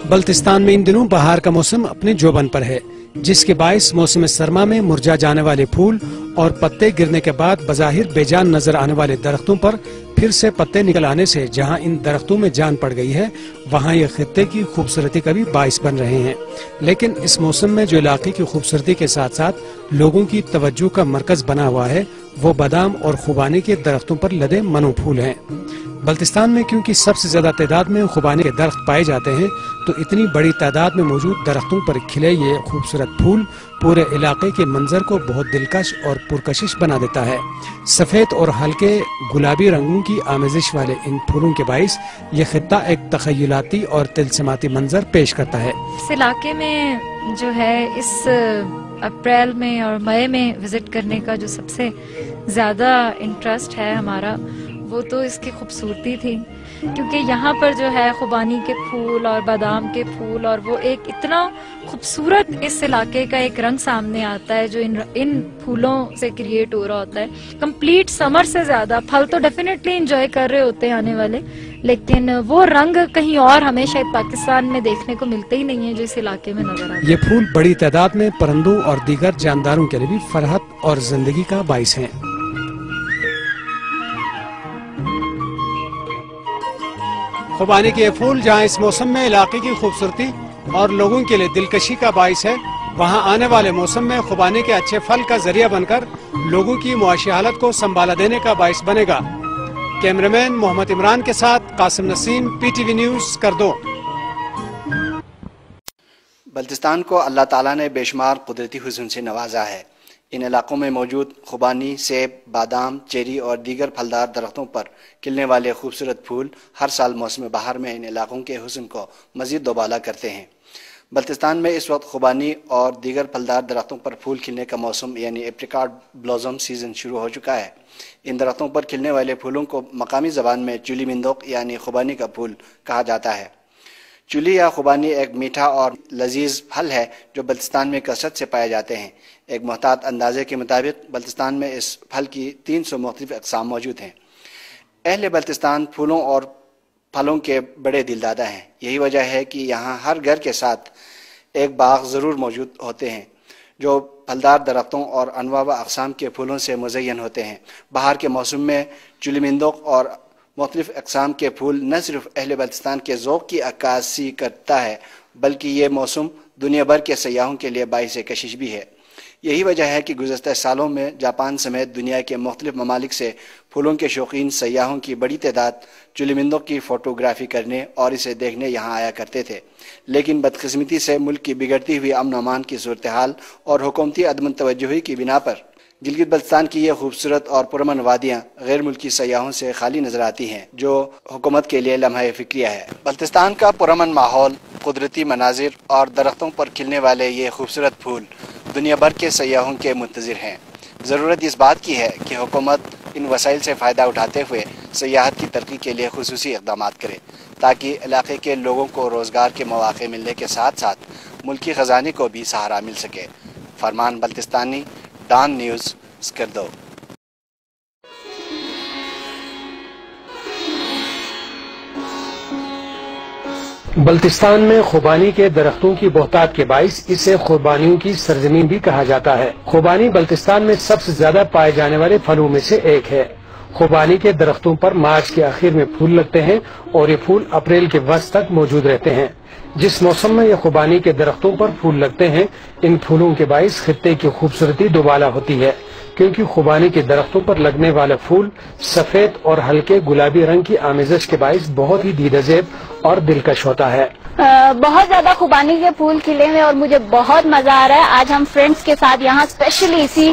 बल्तिस्तान में इन दिनों बहार का मौसम अपने जोबन पर है, जिसके बायस मौसम सरमा में मुरझा जाने वाले फूल और पत्ते गिरने के बाद बज़ाहिर बेजान नजर आने वाले दरख्तों पर फिर से पत्ते निकल आने से जहां इन दरख्तों में जान पड़ गई है, वहां ये खित्ते की खूबसूरती का भी बायस बन रहे हैं। लेकिन इस मौसम में जो इलाके की खूबसूरती के साथ साथ लोगों की तवज्जो का मरकज बना हुआ है, वो बादाम और खुबानी के दरख्तों पर लदे मनो फूल हैं। बल्तिस्तान में क्योंकि सबसे ज्यादा तादाद में खुबानी के दरख्त पाए जाते हैं, तो इतनी बड़ी तादाद में मौजूद दरख्तों पर खिले ये खूबसूरत फूल पूरे इलाके के मंजर को बहुत दिलकश और पुरकशिश बना देता है। सफेद और हल्के गुलाबी रंगों की आमेजिश वाले इन फूलों के बाइस ये खित्ता एक तखयलाती और तिलस्माती मंजर पेश करता है। इस इलाके में जो है इस अप्रैल में और मई में विजिट करने का जो सबसे ज्यादा इंटरेस्ट है हमारा, वो तो इसकी खूबसूरती थी, क्योंकि यहाँ पर जो है खुबानी के फूल और बादाम के फूल और वो एक इतना खूबसूरत इस इलाके का एक रंग सामने आता है जो इन फूलों से क्रिएट हो रहा होता है। कंप्लीट समर से ज्यादा फल तो डेफिनेटली एंजॉय कर रहे होते हैं आने वाले, लेकिन वो रंग कहीं और हमें शायद पाकिस्तान में देखने को मिलते ही नहीं है जो इस इलाके में नजर आता है। ये फूल बड़ी तादाद में परिंदों और दीगर जानदारों के लिए भी फरहत और जिंदगी का बाइस है। खुबानी के फूल जहाँ इस मौसम में इलाके की खूबसूरती और लोगों के लिए दिलकशी का बाइस है, वहाँ आने वाले मौसम में खुबानी के अच्छे फल का जरिया बनकर लोगों की मुआशी हालत को संभाला देने का बाइस बनेगा। कैमरामैन मोहम्मद इमरान के साथ कासिम नसीम, PTV न्यूज़, करदो। बल्तिस्तान को अल्लाह ताला ने बेशुमार कुदरती हुस्न से नवाजा है। इन इलाकों में मौजूद खुबानी, सेब, बादाम, चेरी और दीगर फलदार दरख्तों पर खिलने वाले खूबसूरत फूल हर साल मौसम बहार में इन इलाकों के हुस्न को मज़ीद दोबाला करते हैं। बल्तिस्तान में इस वक्त खुबानी और दीगर फलदार दरख्तों पर फूल खिलने का मौसम यानी एप्रिकॉट ब्लॉसम सीजन शुरू हो चुका है। इन दरख्तों पर खिलने वाले फूलों को मकामी ज़बान में चुली मिंदोक यानी खुबानी का फूल कहा जाता है। चुली या खुबानी एक मीठा और लजीज फल है जो बल्तिस्तान में कसरत से पाए जाते हैं। एक मोहतात अंदाजे के मुताबिक बल्तिस्तान में इस फल की 300 मुख्तलिफ अक़साम मौजूद हैं। अहले बल्तिस्तान फूलों और फलों के बड़े दिलदादा हैं। यही वजह है कि यहाँ हर घर के साथ एक बाग ज़रूर मौजूद होते हैं जो फलदार दरख्तों और अनवा व अक़साम के फूलों से मुज़य्यन होते हैं। बहार के मौसम में चुलिमिंदोक और मुख्तलिफ अक़साम के फूल न सिर्फ अहले बल्तिस्तान के ज़ौक़ की अक्कासी करता है, बल्कि ये मौसम दुनिया भर के सयाहों के लिए बाइस कशिश भी है। यही वजह है कि गुज़श्ता सालों में जापान समेत दुनिया के मुख्तलिफ ममालिक से फूलों के शौकीन सयाहों की बड़ी तादाद चुलिमिंदों की फ़ोटोग्राफी करने और इसे देखने यहाँ आया करते थे। लेकिन बदकिस्मती से मुल्क की बिगड़ती हुई अमन अमान की सूरत हाल और हुकूमती अदम तवज्जुही की बिना पर गिलगित बल्तिस्तान की ये खूबसूरत और पुरअमन वादियाँ गैर मुल्की सयाहों से खाली नजर आती हैं, जो हुकूमत के लिए लम्हा फिक्रिया है। बल्तिस्तान का पुरअमन माहौल, कुदरती मनाजिर और दरख्तों पर खिलने वाले ये खूबसूरत फूल दुनिया भर के सयाहों के मुंतज़िर हैं। ज़रूरत इस बात की है कि हुकूमत इन वसाइल से फ़ायदा उठाते हुए सयाहत की तरक्की के लिए खुसूसी इक़दाम करे, ताकि इलाके के लोगों को रोज़गार के मौक़े मिलने के साथ साथ मुल्की ख़जाने को भी सहारा मिल सके। फरमान बल्तिस्तानी, डॉन न्यूज़, करदो। बल्तिस्तान में खुबानी के दरख्तों की बहुतात के बाइस इसे खुबानियों की सरजमीन भी कहा जाता है। खुबानी बल्तिस्तान में सबसे ज्यादा पाए जाने वाले फलों में से एक है। खुबानी के दरख्तों पर मार्च के आखिर में फूल लगते हैं और ये फूल अप्रैल के वस्त तक मौजूद रहते हैं। जिस मौसम में ये खुबानी के दरख्तों पर फूल लगते हैं, इन फूलों के बाइस खित्ते की खूबसूरती दोबाला होती है, क्योंकि खुबानी के दरख्तों पर लगने वाला फूल सफेद और हल्के गुलाबी रंग की आमेजिश के बाइस बहुत ही दीदाजेब और दिलकश होता है। बहुत ज्यादा खुबानी के फूल खिले हुए और मुझे बहुत मजा आ रहा है। आज हम फ्रेंड्स के साथ यहाँ स्पेशली इसी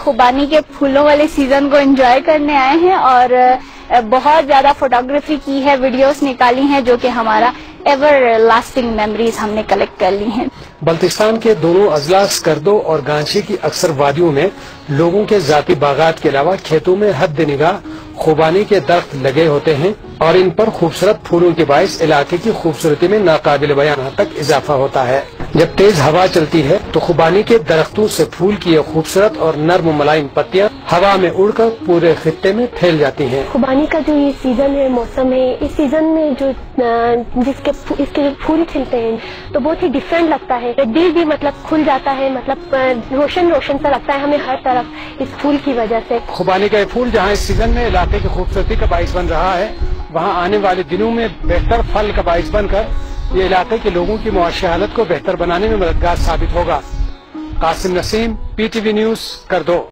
खुबानी के फूलों वाले सीजन को एंजॉय करने आए हैं और बहुत ज्यादा फोटोग्राफी की है, वीडियोस निकाली हैं, जो कि हमारा एवर लास्टिंग मेमोरीज हमने कलेक्ट कर ली हैं। बल्तिस्तान के दोनों अजला करदो और गांची की अक्सर वादियों में लोगों के जाती बागात के अलावा खेतों में हद निगाह खुबानी के दरख्त लगे होते हैं और इन पर खूबसूरत फूलों के बाइस इलाके की खूबसूरती में नाकाबिल बयान हद तक इजाफा होता है। جب تیز ہوا چلتی ہے تو خوبانی کے درختوں سے پھول کی یہ خوبصورت اور نرم و ملائم پتیاں ہوا میں اڑ کر پورے خطے میں پھیل جاتی ہیں۔ خوبانی کا جو یہ سیزن ہے، موسم ہے، اس سیزن میں جو اس کے جو پھول کھلتے ہیں تو بہت ہی ڈفرینٹ لگتا ہے، دل بھی مطلب کھل جاتا ہے، مطلب روشن روشن سا لگتا ہے ہمیں ہر طرف اس پھول کی وجہ سے۔ خوبانی کا یہ پھول جہاں اس سیزن میں علاقے کی خوبصورتی کا باعث بن رہا ہے، وہاں آنے والے دنوں میں بہتر پھل کا باعث بن کر یہ علاقے کے لوگوں کی معاشی حالت کو بہتر بنانے میں مددگار ثابت ہوگا۔ قاسم نسیم، PTV نیوز، کردو۔